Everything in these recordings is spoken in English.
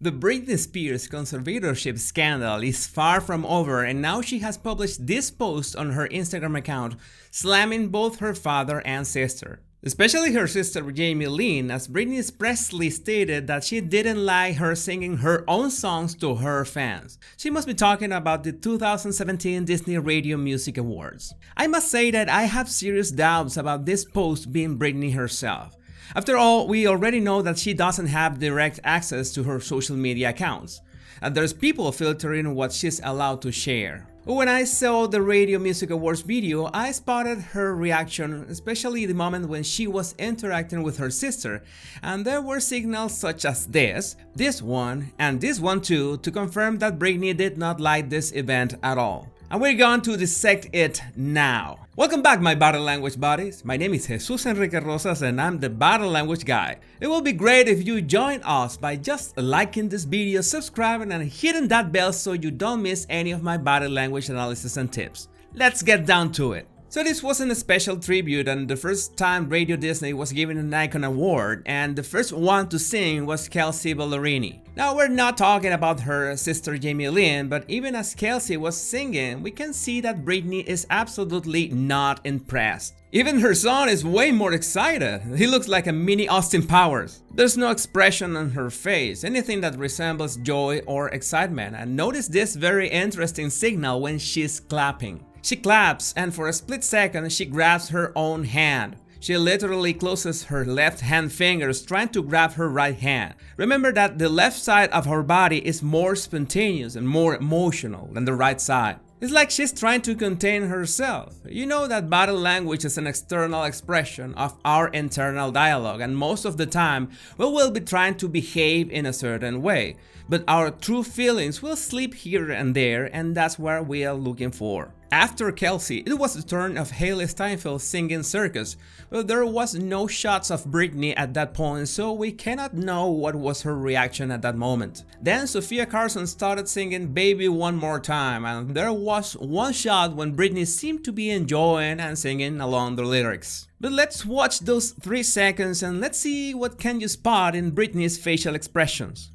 The Britney Spears conservatorship scandal is far from over, and now she has published this post on her Instagram account, slamming both her father and sister. Especially her sister Jamie Lynn, as Britney expressly stated that she didn't like her singing her own songs to her fans. She must be talking about the 2017 Disney Radio Music Awards. I must say that I have serious doubts about this post being Britney herself. After all, we already know that she doesn't have direct access to her social media accounts, and there's people filtering what she's allowed to share. When I saw the Radio Music Awards video, I spotted her reaction, especially the moment when she was interacting with her sister, and there were signals such as this one, and this one too, to confirm that Britney did not like this event at all. And we're going to dissect it now. Welcome back, my body language buddies. My name is Jesus Enrique Rosas and I'm the body language guy. It will be great if you join us by just liking this video, subscribing and hitting that bell so you don't miss any of my body language analysis and tips. Let's get down to it. So this wasn't a special tribute, and the first time Radio Disney was given an Icon Award, and the first one to sing was Kelsea Ballerini. Now we're not talking about her sister Jamie Lynn, but even as Kelsea was singing, we can see that Britney is absolutely not impressed. Even her son is way more excited. He looks like a mini Austin Powers. There's no expression on her face, anything that resembles joy or excitement, and notice this very interesting signal when she's clapping. She claps, and for a split second she grabs her own hand. She literally closes her left hand fingers trying to grab her right hand. Remember that the left side of her body is more spontaneous and more emotional than the right side. It's like she's trying to contain herself. You know that body language is an external expression of our internal dialogue, and most of the time we will be trying to behave in a certain way, but our true feelings will slip here and there, and that's what we are looking for. After Kelsea, it was the turn of Hailee Steinfeld singing Circus, but there was no shots of Britney at that point, so we cannot know what was her reaction at that moment. Then Sofia Carson started singing Baby One More Time, and there was one shot when Britney seemed to be enjoying and singing along the lyrics. But let's watch those 3 seconds and let's see what can you spot in Britney's facial expressions.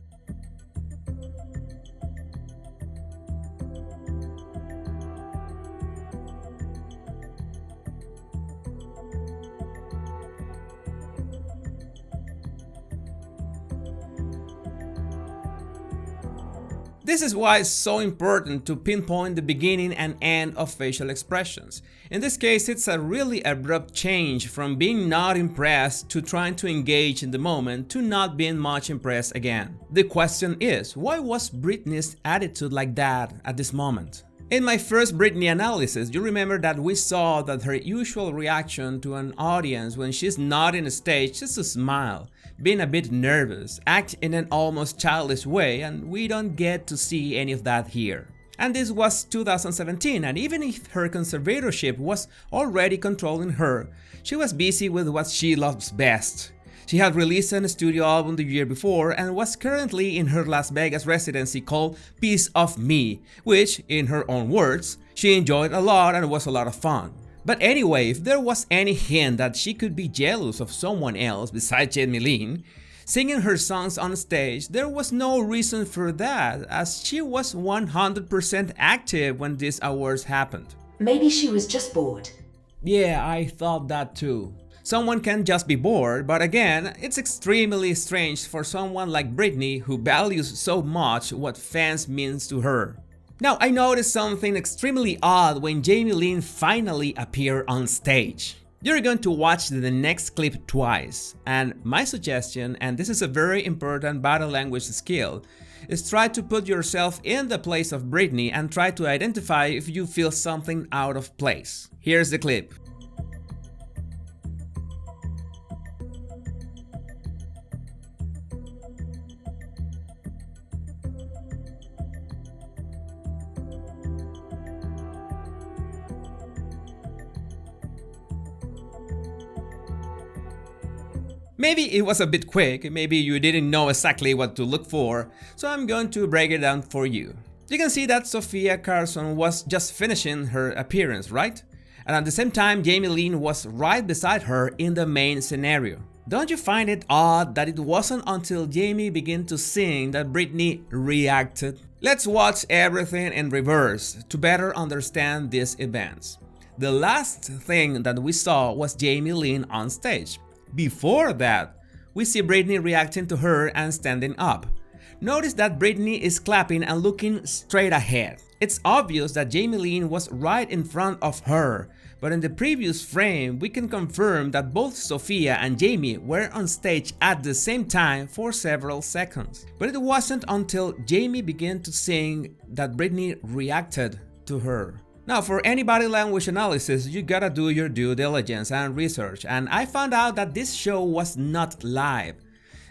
This is why it's so important to pinpoint the beginning and end of facial expressions. In this case, it's a really abrupt change from being not impressed to trying to engage in the moment to not being much impressed again. The question is, why was Britney's attitude like that at this moment? In my first Britney analysis, you remember that we saw that her usual reaction to an audience when she's not in a stage is to smile, being a bit nervous, act in an almost childish way, and we don't get to see any of that here. And this was 2017, and even if her conservatorship was already controlling her, she was busy with what she loves best. She had released a studio album the year before and was currently in her Las Vegas residency called Piece of Me, which, in her own words, she enjoyed a lot and was a lot of fun. But anyway, if there was any hint that she could be jealous of someone else besides Jamie Lynn singing her songs on stage, there was no reason for that, as she was 100% active when these awards happened. Maybe she was just bored. Yeah, I thought that too. Someone can just be bored, but again, it's extremely strange for someone like Britney who values so much what fans means to her. Now, I noticed something extremely odd when Jamie Lynn finally appeared on stage. You're going to watch the next clip twice, and my suggestion, and this is a very important body language skill, is try to put yourself in the place of Britney and try to identify if you feel something out of place. Here's the clip. Maybe it was a bit quick, maybe you didn't know exactly what to look for, so I'm going to break it down for you. You can see that Sofia Carson was just finishing her appearance, right? And at the same time, Jamie Lynn was right beside her in the main scenario. Don't you find it odd that it wasn't until Jamie began to sing that Britney reacted? Let's watch everything in reverse to better understand these events. The last thing that we saw was Jamie Lynn on stage. Before that, we see Britney reacting to her and standing up. Notice that Britney is clapping and looking straight ahead. It's obvious that Jamie Lynn was right in front of her, but in the previous frame we can confirm that both Sophia and Jamie were on stage at the same time for several seconds. But it wasn't until Jamie began to sing that Britney reacted to her. Now, for any body language analysis, you gotta do your due diligence and research, and I found out that this show was not live.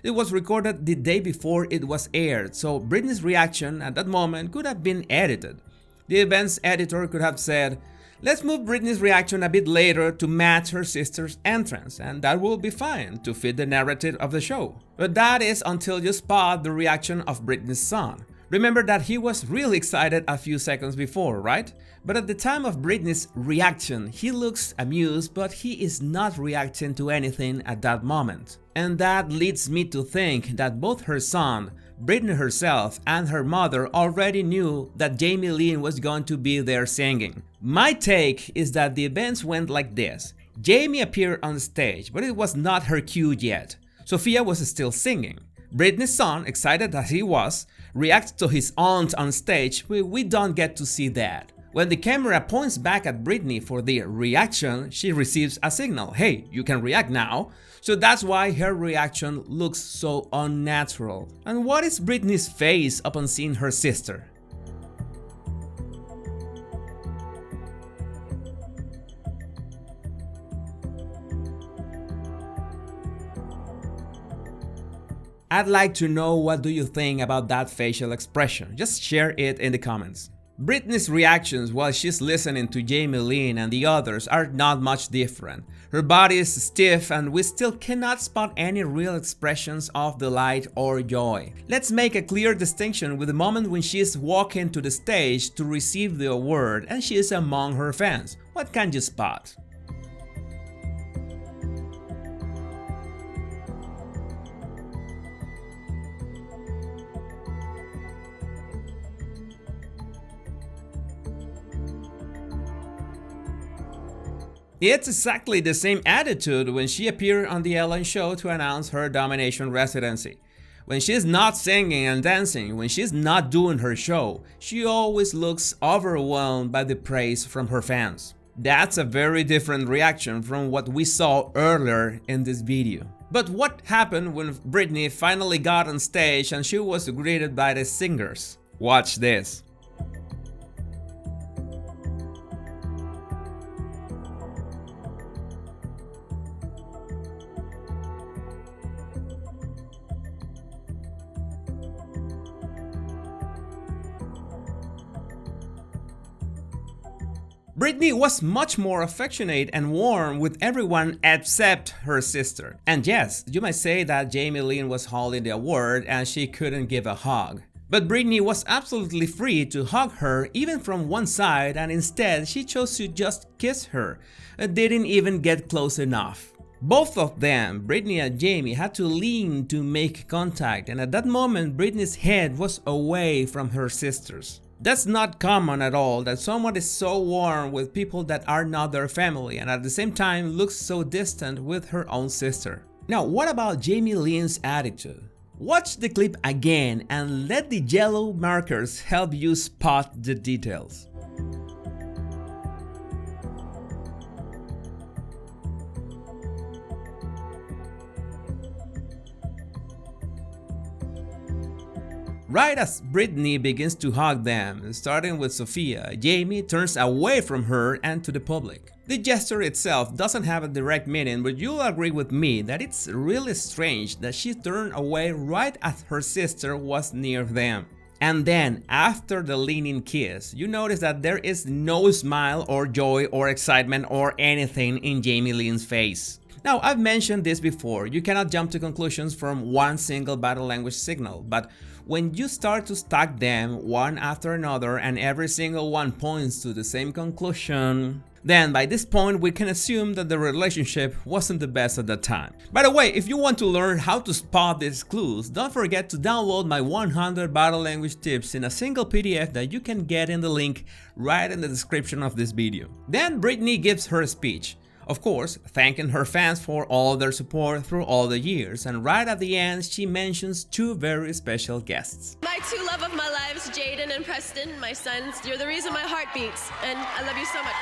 It was recorded the day before it was aired, so Britney's reaction at that moment could have been edited. The event's editor could have said, "Let's move Britney's reaction a bit later to match her sister's entrance, and that will be fine to fit the narrative of the show." But that is until you spot the reaction of Britney's son. Remember that he was really excited a few seconds before, right? But at the time of Britney's reaction, he looks amused, but he is not reacting to anything at that moment. And that leads me to think that both her son, Britney herself, and her mother already knew that Jamie Lynn was going to be there singing. My take is that the events went like this. Jamie appeared on stage, but it was not her cue yet. Sophia was still singing. Britney's son, excited as he was, reacts to his aunt on stage, but we don't get to see that. When the camera points back at Britney for the reaction, she receives a signal, "Hey, you can react now." So that's why her reaction looks so unnatural. And what is Britney's face upon seeing her sister? I'd like to know what do you think about that facial expression. Just share it in the comments. Britney's reactions while she's listening to Jamie Lynn and the others are not much different. Her body is stiff and we still cannot spot any real expressions of delight or joy. Let's make a clear distinction with the moment when she is walking to the stage to receive the award and she is among her fans. What can you spot? It's exactly the same attitude when she appeared on the Ellen Show to announce her domination residency. When she's not singing and dancing, when she's not doing her show, she always looks overwhelmed by the praise from her fans. That's a very different reaction from what we saw earlier in this video. But what happened when Britney finally got on stage and she was greeted by the singers? Watch this. Britney was much more affectionate and warm with everyone except her sister. And yes, you might say that Jamie Lynn was holding the award and she couldn't give a hug. But Britney was absolutely free to hug her even from one side, and instead she chose to just kiss her. It didn't even get close enough. Both of them, Britney and Jamie, had to lean to make contact, and at that moment Britney's head was away from her sister's. That's not common at all, that someone is so warm with people that are not their family and at the same time looks so distant with her own sister. Now, what about Jamie Lynn's attitude? Watch the clip again and let the yellow markers help you spot the details. Right as Britney begins to hug them, starting with Sophia, Jamie turns away from her and to the public. The gesture itself doesn't have a direct meaning, but you'll agree with me that it's really strange that she turned away right as her sister was near them. And then, after the leaning kiss, you notice that there is no smile or joy or excitement or anything in Jamie Lynn's face. Now, I've mentioned this before, you cannot jump to conclusions from one single body language signal, but when you start to stack them one after another and every single one points to the same conclusion, then by this point we can assume that the relationship wasn't the best at that time. By the way, if you want to learn how to spot these clues, don't forget to download my 100 body language tips in a single PDF that you can get in the link right in the description of this video. Then Britney gives her speech. Of course, thanking her fans for all their support through all the years, and right at the end she mentions two very special guests. My two love of my lives, Jaden and Preston, my sons, you're the reason my heart beats, and I love you so much.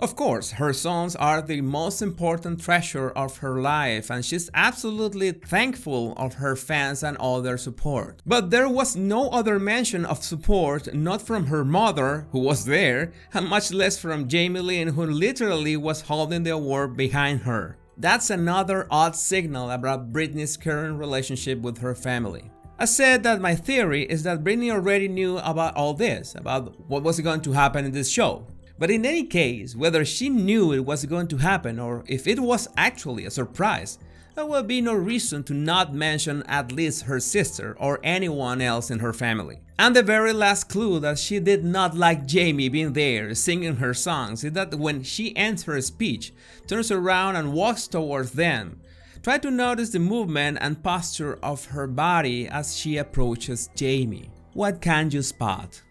Of course, her sons are the most important treasure of her life, and she's absolutely thankful of her fans and all their support. But there was no other mention of support, not from her mother, who was there, and much less from Jamie Lynn, who literally was holding the award behind her. That's another odd signal about Britney's current relationship with her family. I said that my theory is that Britney already knew about all this, about what was going to happen in this show. But in any case, whether she knew it was going to happen or if it was actually a surprise, there will be no reason to not mention at least her sister or anyone else in her family. And the very last clue that she did not like Jamie being there singing her songs is that when she ends her speech, turns around and walks towards them. Try to notice the movement and posture of her body as she approaches Jamie. What can you spot?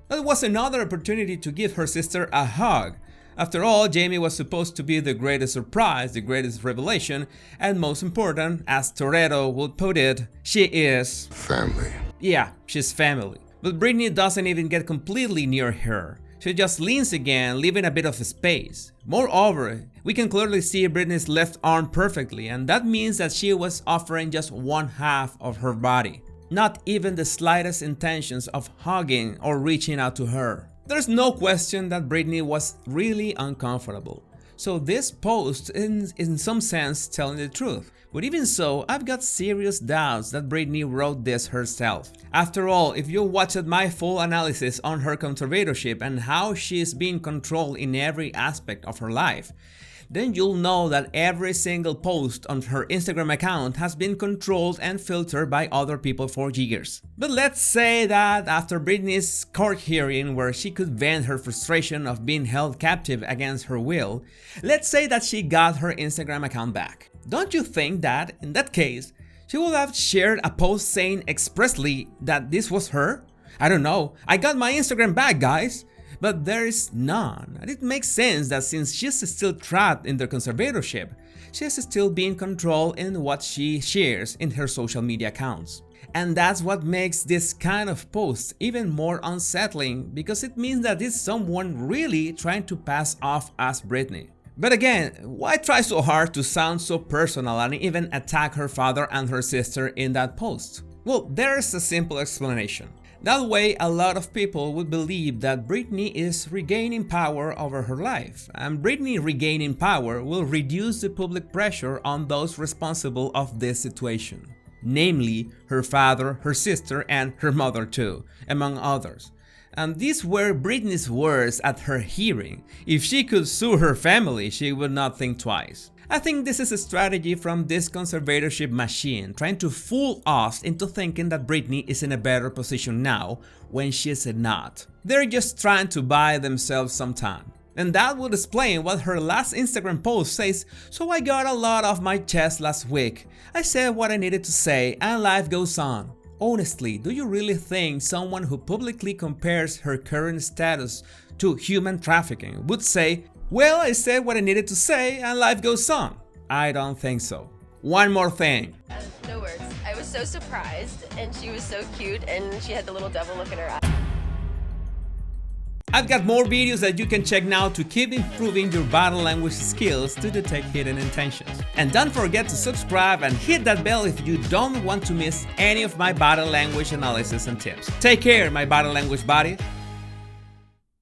That was another opportunity to give her sister a hug. After all, Jamie was supposed to be the greatest surprise, the greatest revelation, and most important, as Toretto would put it, she is family. Yeah, she's family. But Britney doesn't even get completely near her. She just leans again, leaving a bit of space. Moreover, we can clearly see Britney's left arm perfectly, and that means that she was offering just one half of her body. Not even the slightest intentions of hugging or reaching out to her. There's no question that Britney was really uncomfortable. So this post is in some sense telling the truth. But even so, I've got serious doubts that Britney wrote this herself. After all, if you watched my full analysis on her conservatorship and how she's being controlled in every aspect of her life, then you'll know that every single post on her Instagram account has been controlled and filtered by other people for years. But let's say that after Britney's court hearing where she could vent her frustration of being held captive against her will, let's say that she got her Instagram account back. Don't you think that, in that case, she would have shared a post saying expressly that this was her? I don't know, I got my Instagram back, guys! But there is none, and it makes sense that since she's still trapped in the conservatorship, she's still being controlled in what she shares in her social media accounts. And that's what makes this kind of post even more unsettling, because it means that it's someone really trying to pass off as Britney. But again, why try so hard to sound so personal and even attack her father and her sister in that post? Well, there's a simple explanation. That way, a lot of people would believe that Britney is regaining power over her life, and Britney regaining power will reduce the public pressure on those responsible of this situation, namely her father, her sister, and her mother too, among others. And these were Britney's words at her hearing. If she could sue her family, she would not think twice. I think this is a strategy from this conservatorship machine, trying to fool us into thinking that Britney is in a better position now, when she's not. They're just trying to buy themselves some time. And that would explain what her last Instagram post says, "So I got a lot off my chest last week. I said what I needed to say and life goes on." Honestly, do you really think someone who publicly compares her current status to human trafficking would say, "Well, I said what I needed to say and life goes on"? I don't think so. One more thing. No words. I was so surprised, and she was so cute, and she had the little devil look in her eye. I've got more videos that you can check now to keep improving your body language skills to detect hidden intentions. And don't forget to subscribe and hit that bell if you don't want to miss any of my body language analysis and tips. Take care, my body language body.